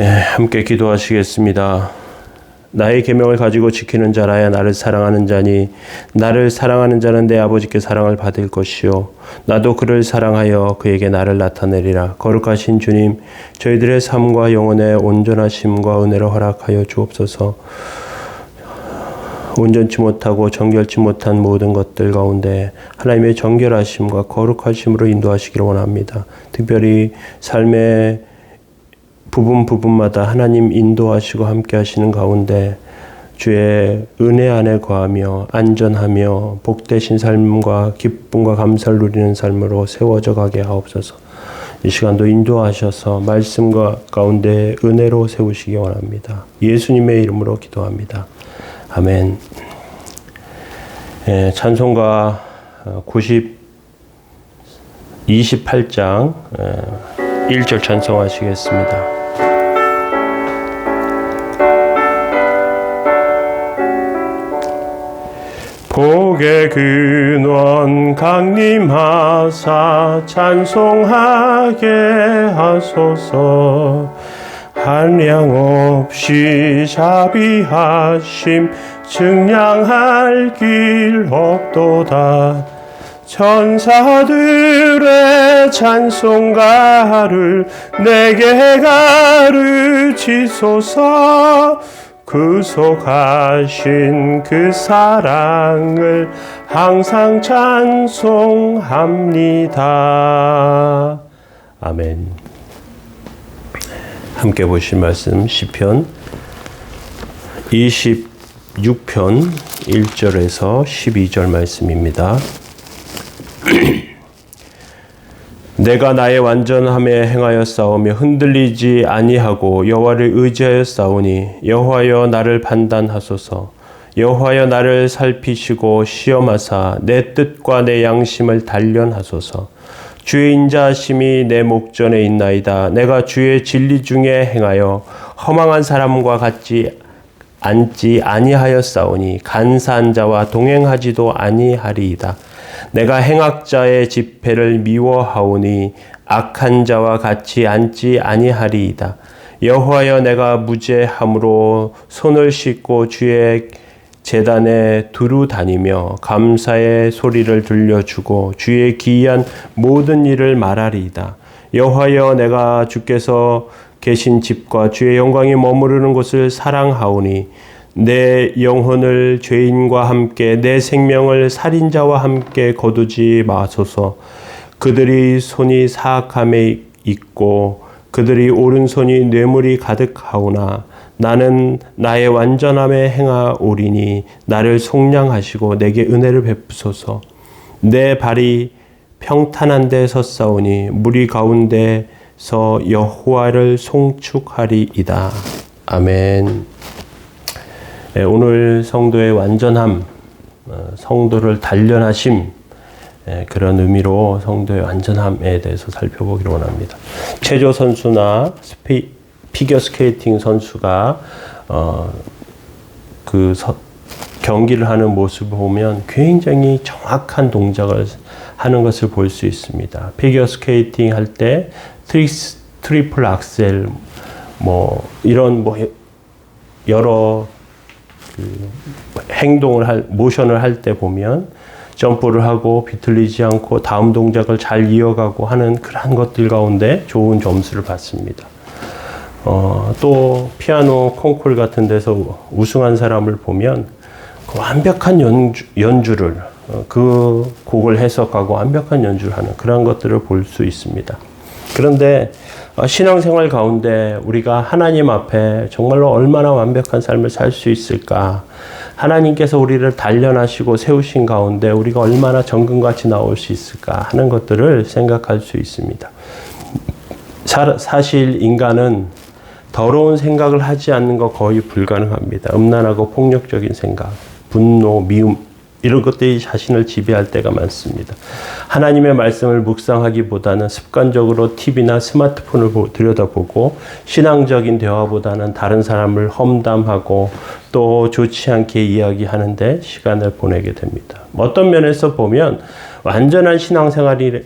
함께 기도하시겠습니다. 나의 계명을 가지고 지키는 자라야 나를 사랑하는 자니 나를 사랑하는 자는 내 아버지께 사랑을 받을 것이요 나도 그를 사랑하여 그에게 나를 나타내리라. 거룩하신 주님, 저희들의 삶과 영혼의 온전하심과 은혜를 허락하여 주옵소서. 온전치 못하고 정결치 못한 모든 것들 가운데 하나님의 정결하심과 거룩하심으로 인도하시기를 원합니다. 특별히 삶의 부분마다 하나님 인도하시고 함께 하시는 가운데 주의 은혜 안에 거하며 안전하며 복되신 삶과 기쁨과 감사를 누리는 삶으로 세워져 가게 하옵소서. 이 시간도 인도하셔서 말씀과 가운데 은혜로 세우시기 원합니다. 예수님의 이름으로 기도합니다. 아멘. 찬송가 28장 1절 찬송하시겠습니다. 복의 근원 강림하사 찬송하게 하소서. 한량 없이 자비하심 증량할 길 없도다. 천사들의 찬송가를 내게 가르치소서. 구속하신 그 사랑을 항상 찬송합니다. 아멘. 함께 보실 말씀 시편 26편 1절에서 12절 말씀입니다. 내가 나의 완전함에 행하여 싸우며 흔들리지 아니하고 여호와를 의지하여 싸우니 여호와여 나를 판단하소서. 여호와여 나를 살피시고 시험하사 내 뜻과 내 양심을 단련하소서. 주의 인자하심이 내 목전에 있나이다. 내가 주의 진리 중에 행하여 허망한 사람과 같이 앉지 아니하여 싸우니 간사한 자와 동행하지도 아니하리이다. 내가 행악자의 집회를 미워하오니 악한 자와 같이 앉지 아니하리이다. 여호와여 내가 무죄함으로 손을 씻고 주의 제단에 두루 다니며 감사의 소리를 들려주고 주의 기이한 모든 일을 말하리이다. 여호와여 내가 주께서 계신 집과 주의 영광이 머무르는 곳을 사랑하오니 내 영혼을 죄인과 함께 내 생명을 살인자와 함께 거두지 마소서. 그들이 손이 사악함에 있고 그들이 오른손이 뇌물이 가득하오나 나는 나의 완전함에 행하오리니 나를 속량하시고 내게 은혜를 베푸소서. 내 발이 평탄한 데 섰사오니 무리 가운데서 여호와를 송축하리이다. 아멘. 오늘 성도의 완전함, 성도를 단련하심, 그런 의미로 성도의 완전함에 대해서 살펴보기를 원합니다. 체조 선수나 피겨 스케이팅 선수가 경기를 하는 모습을 보면 굉장히 정확한 동작을 하는 것을 볼 수 있습니다. 피겨 스케이팅 할 때 트리플 악셀, 이런 여러 모션을 할 때 보면 점프를 하고 비틀리지 않고 다음 동작을 잘 이어가고 하는 그러한 것들 가운데 좋은 점수를 받습니다. 또 피아노 콩쿨 같은 데서 우승한 사람을 보면 그 완벽한 연주를 그 곡을 해석하고 완벽한 연주를 하는 그런 것들을 볼 수 있습니다. 그런데 신앙생활 가운데 우리가 하나님 앞에 정말로 얼마나 완벽한 삶을 살 수 있을까? 하나님께서 우리를 단련하시고 세우신 가운데 우리가 얼마나 정금같이 나올 수 있을까 하는 것들을 생각할 수 있습니다. 사실 인간은 더러운 생각을 하지 않는 거 거의 불가능합니다. 음란하고 폭력적인 생각, 분노, 미움 이런 것들이 자신을 지배할 때가 많습니다. 하나님의 말씀을 묵상하기보다는 습관적으로 TV나 스마트폰을 들여다보고 신앙적인 대화보다는 다른 사람을 험담하고 또 좋지 않게 이야기하는데 시간을 보내게 됩니다. 어떤 면에서 보면 완전한 신앙생활이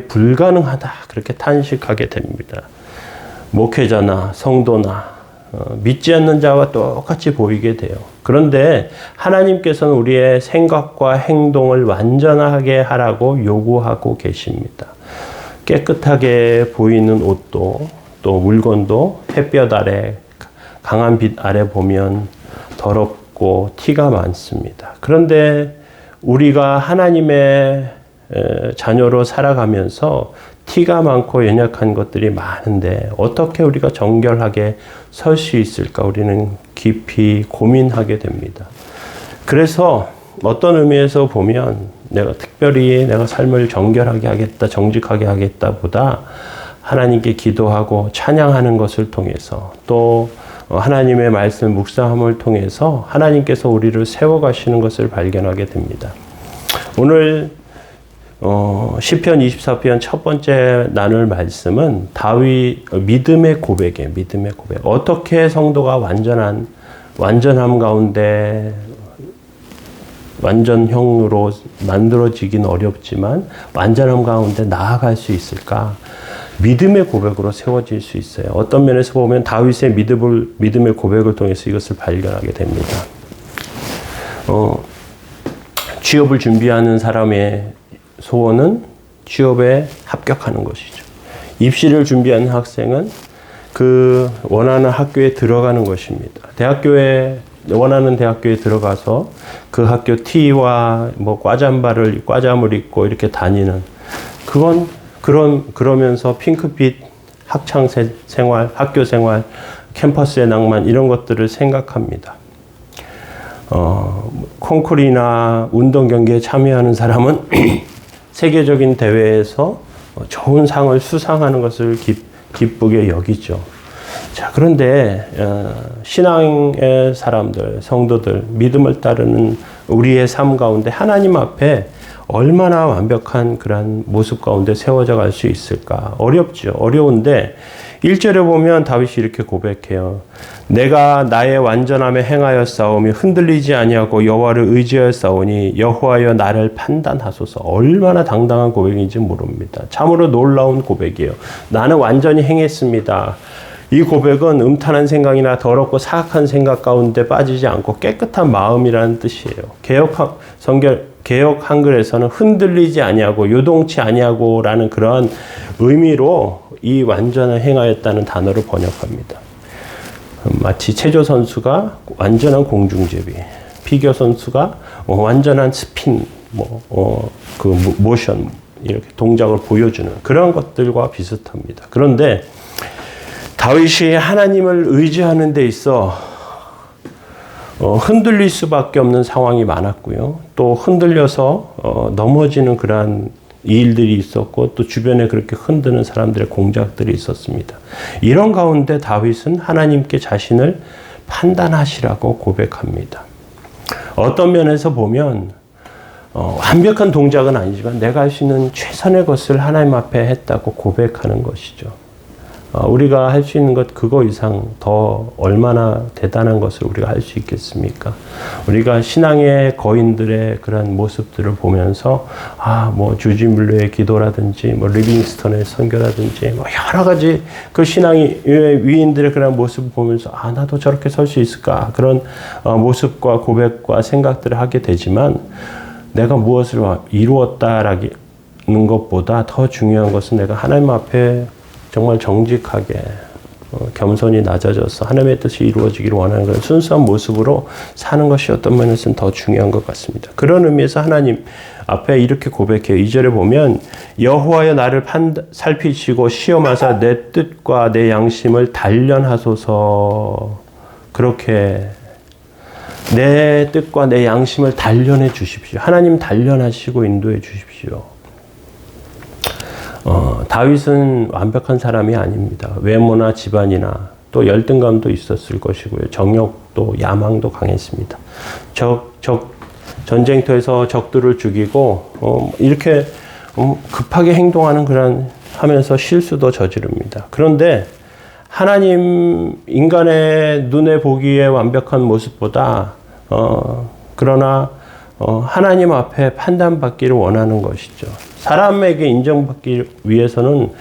불가능하다 그렇게 탄식하게 됩니다. 목회자나 성도나 믿지 않는 자와 똑같이 보이게 돼요. 그런데 하나님께서는 우리의 생각과 행동을 완전하게 하라고 요구하고 계십니다. 깨끗하게 보이는 옷도 또 물건도 햇볕 아래 강한 빛 아래 보면 더럽고 티가 많습니다. 그런데 우리가 하나님의 자녀로 살아가면서 티가 많고 연약한 것들이 많은데 어떻게 우리가 정결하게 설 수 있을까? 우리는 깊이 고민하게 됩니다. 그래서 어떤 의미에서 보면 내가 특별히 내가 삶을 정결하게 하겠다, 정직하게 하겠다 보다 하나님께 기도하고 찬양하는 것을 통해서 또 하나님의 말씀 묵상함을 통해서 하나님께서 우리를 세워가시는 것을 발견하게 됩니다. 오늘 시편 24편 첫 번째 나눌 말씀은 다윗 믿음의 고백이에요. 믿음의 고백. 어떻게 성도가 완전함 가운데 완전형으로 만들어지긴 어렵지만 완전함 가운데 나아갈 수 있을까? 믿음의 고백으로 세워질 수 있어요. 어떤 면에서 보면 다윗의 믿음의 고백을 통해서 이것을 발견하게 됩니다. 취업을 준비하는 사람의 소원은 취업에 합격하는 것이죠. 입시를 준비하는 학생은 그 원하는 학교에 들어가는 것입니다. 원하는 대학교에 들어가서 그 학교 티와 과잠을 입고 이렇게 다니는 그러면서 핑크빛 학창 생활, 학교 생활, 캠퍼스의 낭만 이런 것들을 생각합니다. 콩쿠르나 운동 경기에 참여하는 사람은 세계적인 대회에서 좋은 상을 수상하는 것을 기쁘게 여기죠. 자, 그런데 신앙의 사람들, 성도들, 믿음을 따르는 우리의 삶 가운데 하나님 앞에 얼마나 완벽한 그런 모습 가운데 세워져 갈 수 있을까? 어렵죠. 어려운데 1절에 보면 다윗이 이렇게 고백해요. 내가 나의 완전함에 행하였사오며 흔들리지 아니하고 여호와를 의지하였사오니 여호와여 나를 판단하소서. 얼마나 당당한 고백인지 모릅니다. 참으로 놀라운 고백이에요. 나는 완전히 행했습니다. 이 고백은 음탄한 생각이나 더럽고 사악한 생각 가운데 빠지지 않고 깨끗한 마음이라는 뜻이에요. 개역 한글에서는 흔들리지 아니하고 요동치 아니하고라는 그러한 의미로 이 완전을 행하였다는 단어를 번역합니다. 마치 체조 선수가 완전한 공중제비, 피겨 선수가 완전한 스핀, 모션 이렇게 동작을 보여주는 그런 것들과 비슷합니다. 그런데 다윗이 하나님을 의지하는 데 있어 흔들릴 수밖에 없는 상황이 많았고요. 또 흔들려서 넘어지는 그러한 일들이 있었고 또 주변에 그렇게 흔드는 사람들의 공작들이 있었습니다. 이런 가운데 다윗은 하나님께 자신을 판단하시라고 고백합니다. 어떤 면에서 보면 완벽한 동작은 아니지만 내가 할 수 있는 최선의 것을 하나님 앞에 했다고 고백하는 것이죠. 우리가 할 수 있는 것 그거 이상 더 얼마나 대단한 것을 우리가 할 수 있겠습니까? 우리가 신앙의 거인들의 그런 모습들을 보면서 주지 물러의 기도라든지 리빙스턴의 선교라든지 여러 가지 그 신앙의 위인들의 그런 모습을 보면서 나도 저렇게 설 수 있을까? 그런 모습과 고백과 생각들을 하게 되지만 내가 무엇을 이루었다라는 것보다 더 중요한 것은 내가 하나님 앞에 정말 정직하게 겸손히 낮아져서 하나님의 뜻이 이루어지기를 원하는 그런 순수한 모습으로 사는 것이 어떤 면에서는 더 중요한 것 같습니다. 그런 의미에서 하나님 앞에 이렇게 고백해요. 2절에 보면 여호와여 나를 살피시고 시험하사 내 뜻과 내 양심을 단련하소서. 그렇게 내 뜻과 내 양심을 단련해 주십시오. 하나님 단련하시고 인도해 주십시오. 다윗은 완벽한 사람이 아닙니다. 외모나 집안이나 또 열등감도 있었을 것이고요. 정욕도 야망도 강했습니다. 전쟁터에서 적들을 죽이고 이렇게 급하게 행동하는 그런 하면서 실수도 저지릅니다. 그런데 하나님 인간의 눈에 보기에 완벽한 모습보다 그러나 하나님 앞에 판단받기를 원하는 것이죠. 사람에게 인정받기 위해서는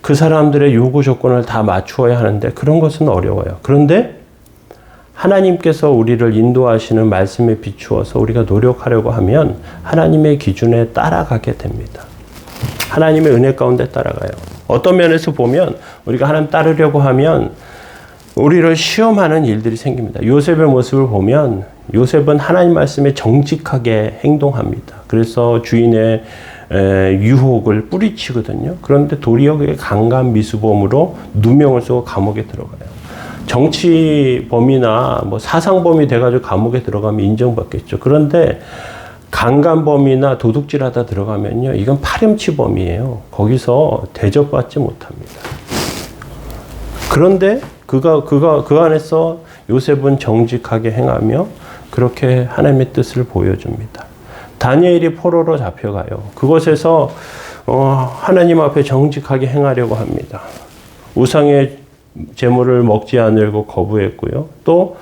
그 사람들의 요구 조건을 다 맞추어야 하는데 그런 것은 어려워요. 그런데 하나님께서 우리를 인도하시는 말씀에 비추어서 우리가 노력하려고 하면 하나님의 기준에 따라가게 됩니다. 하나님의 은혜 가운데 따라가요. 어떤 면에서 보면 우리가 하나님 따르려고 하면 우리를 시험하는 일들이 생깁니다. 요셉의 모습을 보면 요셉은 하나님 말씀에 정직하게 행동합니다. 그래서 주인의 유혹을 뿌리치거든요. 그런데 도리어 그게 강간 미수범으로 누명을 쓰고 감옥에 들어가요. 정치범이나 뭐 사상범이 돼가지고 감옥에 들어가면 인정받겠죠. 그런데 강간범이나 도둑질하다 들어가면요, 이건 파렴치범이에요. 거기서 대접받지 못합니다. 그런데 그 안에서 요셉은 정직하게 행하며 그렇게 하나님의 뜻을 보여줍니다. 다니엘이 포로로 잡혀가요. 그곳에서 하나님 앞에 정직하게 행하려고 합니다. 우상의 제물을 먹지 않으려고 거부했고요. 또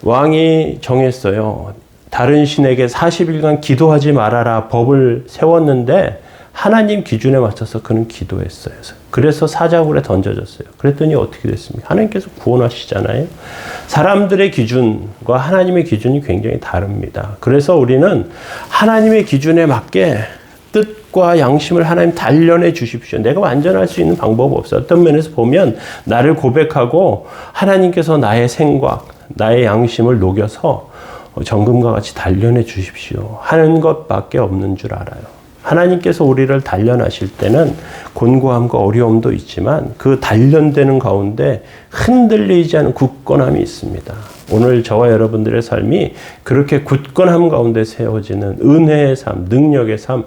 왕이 정했어요. 다른 신에게 40일간 기도하지 말아라 법을 세웠는데 하나님 기준에 맞춰서 그는 기도했어요. 그래서 사자굴에 던져졌어요. 그랬더니 어떻게 됐습니까? 하나님께서 구원하시잖아요. 사람들의 기준과 하나님의 기준이 굉장히 다릅니다. 그래서 우리는 하나님의 기준에 맞게 뜻과 양심을 하나님 단련해 주십시오. 내가 완전할 수 있는 방법 없어요. 어떤 면에서 보면 나를 고백하고 하나님께서 나의 생각, 나의 양심을 녹여서 정금과 같이 단련해 주십시오 하는 것밖에 없는 줄 알아요. 하나님께서 우리를 단련하실 때는 곤고함과 어려움도 있지만 그 단련되는 가운데 흔들리지 않은 굳건함이 있습니다. 오늘 저와 여러분들의 삶이 그렇게 굳건함 가운데 세워지는 은혜의 삶, 능력의 삶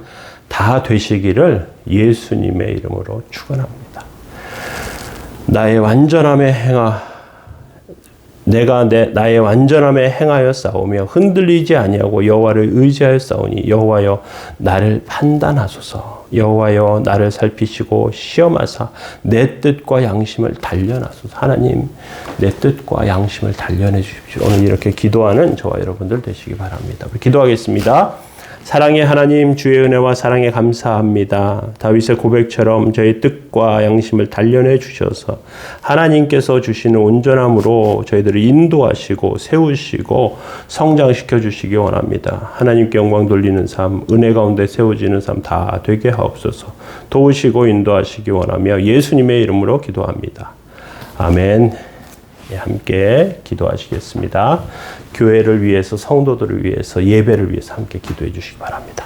다 되시기를 예수님의 이름으로 축원합니다. 나의 완전함에 나의 완전함에 행하여 싸우며 흔들리지 아니하고 여호와를 의지하여 싸우니 여호와여 나를 판단하소서. 여호와여 나를 살피시고 시험하사 내 뜻과 양심을 단련하소서. 하나님 내 뜻과 양심을 단련해 주십시오. 오늘 이렇게 기도하는 저와 여러분들 되시기 바랍니다. 기도하겠습니다. 사랑의 하나님, 주의 은혜와 사랑에 감사합니다. 다윗의 고백처럼 저희 뜻과 양심을 단련해 주셔서 하나님께서 주시는 온전함으로 저희들을 인도하시고 세우시고 성장시켜 주시기 원합니다. 하나님께 영광 돌리는 삶, 은혜 가운데 세워지는 삶 다 되게 하옵소서. 도우시고 인도하시기 원하며 예수님의 이름으로 기도합니다. 아멘. 함께 기도하시겠습니다. 교회를 위해서, 성도들을 위해서, 예배를 위해서 함께 기도해 주시기 바랍니다.